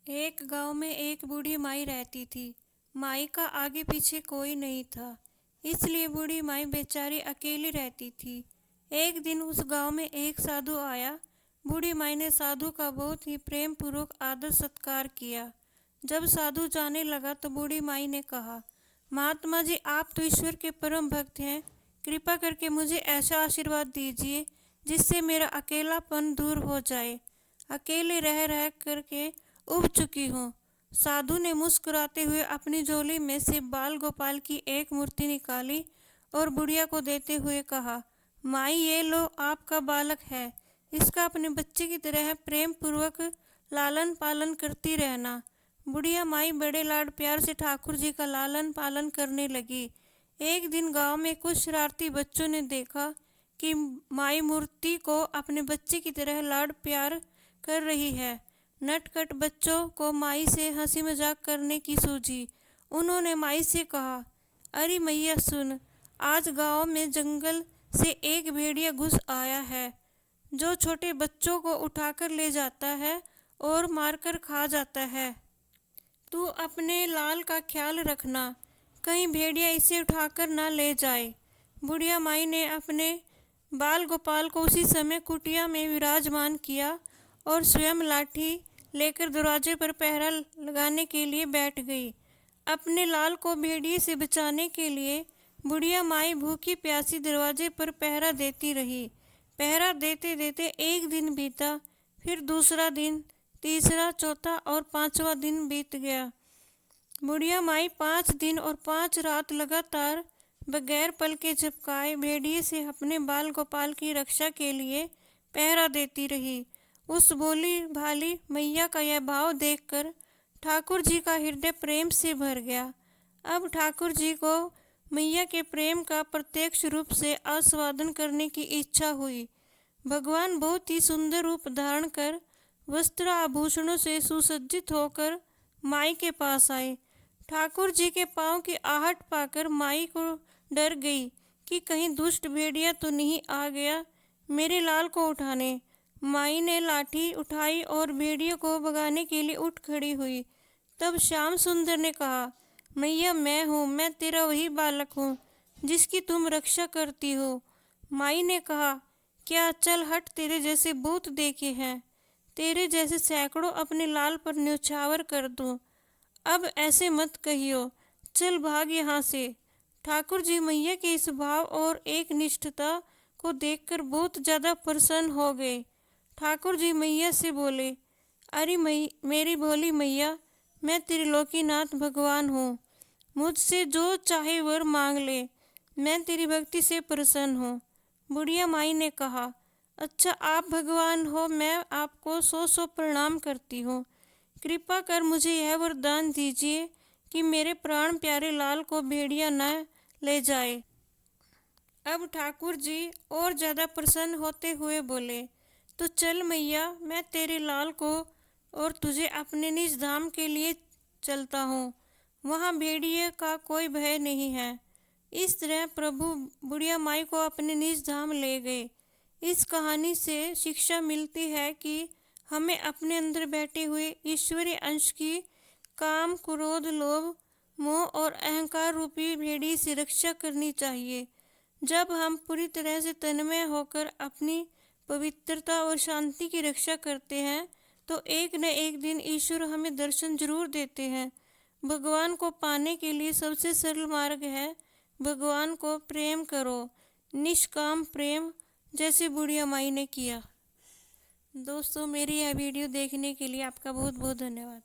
एक गांव में एक बूढ़ी माई रहती थी। माई का आगे पीछे कोई नहीं था, इसलिए बूढ़ी माई बेचारी अकेली रहती थी। एक दिन उस गांव में एक साधु आया। बूढ़ी माई ने साधु का बहुत ही प्रेम पूर्वक आदर सत्कार किया। जब साधु जाने लगा तो बूढ़ी माई ने कहा, महात्मा जी, आप तो ईश्वर के परम भक्त हैं। कृपा करके मुझे ऐसा आशीर्वाद दीजिए जिससे मेरा अकेलापन दूर हो जाए। अकेले रह रह करके उब चुकी हूँ। साधु ने मुस्कुराते हुए अपनी झोली में से बाल गोपाल की एक मूर्ति निकाली और बुढ़िया को देते हुए कहा, माई, ये लो, आपका बालक है। इसका अपने बच्चे की तरह प्रेम पूर्वक लालन पालन करती रहना। बुढ़िया माई बड़े लाड प्यार से ठाकुर जी का लालन पालन करने लगी। एक दिन गांव में कुछ शरारती बच्चों ने देखा कि माई मूर्ति को अपने बच्चे की तरह लाड प्यार कर रही है। नटखट बच्चों को माई से हंसी मजाक करने की सूझी। उन्होंने माई से कहा, अरे मैया सुन, आज गांव में जंगल से एक भेड़िया घुस आया है जो छोटे बच्चों को उठाकर ले जाता है और मारकर खा जाता है। तू अपने लाल का ख्याल रखना, कहीं भेड़िया इसे उठाकर ना ले जाए। बुढ़िया माई ने अपने बाल गोपाल को उसी समय कुटिया में विराजमान किया और स्वयं लाठी लेकर दरवाजे पर पहरा लगाने के लिए बैठ गई। अपने लाल को भेड़िए से बचाने के लिए बुढ़िया माई भूखी प्यासी दरवाजे पर पहरा देती रही। पहरा देते देते एक दिन बीता, फिर दूसरा दिन, तीसरा, चौथा और पांचवा दिन बीत गया। बुढ़िया माई 5 दिन और 5 रात लगातार बगैर पल के झपकाए भेड़िए से अपने बाल गोपाल की रक्षा के लिए पहरा देती रही। उस भोली भाली मैया का यह भाव देखकर ठाकुर जी का हृदय प्रेम से भर गया। अब ठाकुर जी को मैया के प्रेम का प्रत्यक्ष रूप से आस्वादन करने की इच्छा हुई। भगवान बहुत ही सुंदर रूप धारण कर वस्त्र आभूषणों से सुसज्जित होकर माई के पास आए। ठाकुर जी के पांव की आहट पाकर माई को डर गई कि कहीं दुष्ट भेड़िया तो नहीं आ गया मेरे लाल को उठाने। माई ने लाठी उठाई और भेड़िए को भगाने के लिए उठ खड़ी हुई। तब श्याम सुंदर ने कहा, मैया, मैं हूँ, मैं तेरा वही बालक हूँ जिसकी तुम रक्षा करती हो। माई ने कहा, क्या, चल हट, तेरे जैसे भूत देखे हैं, तेरे जैसे सैकड़ों अपने लाल पर न्यौछावर कर दूं। अब ऐसे मत कहियो, चल भाग यहाँ से। ठाकुर जी मैया के इस भाव और एक निष्ठता को देखकर बहुत ज्यादा प्रसन्न हो गए। ठाकुर जी मैया से बोले, अरे मेरी भोली मैया, मैं त्रिलोकीनाथ भगवान हूँ। मुझसे जो चाहे वर मांग ले, मैं तेरी भक्ति से प्रसन्न हूँ। बुढ़िया माई ने कहा, अच्छा, आप भगवान हो, मैं आपको 100 प्रणाम करती हूँ। कृपा कर मुझे यह वरदान दीजिए कि मेरे प्राण प्यारे लाल को भेड़िया न ले जाए। अब ठाकुर जी और ज़्यादा प्रसन्न होते हुए बोले, तो चल मैया, मैं तेरे लाल को और तुझे अपने निज धाम के लिए चलता हूँ। वहाँ भेड़िए का कोई भय नहीं है। इस तरह प्रभु बुढ़िया माई को अपने निज धाम ले गए। इस कहानी से शिक्षा मिलती है कि हमें अपने अंदर बैठे हुए ईश्वरीय अंश की काम, क्रोध, लोभ, मोह और अहंकार रूपी भेड़ी से रक्षा करनी चाहिए। जब हम पूरी तरह से तन्मय होकर अपनी पवित्रता और शांति की रक्षा करते हैं तो एक न एक दिन ईश्वर हमें दर्शन जरूर देते हैं। भगवान को पाने के लिए सबसे सरल मार्ग है भगवान को प्रेम करो, निष्काम प्रेम, जैसे बुढ़िया माई ने किया। दोस्तों, मेरी यह वीडियो देखने के लिए आपका बहुत बहुत धन्यवाद।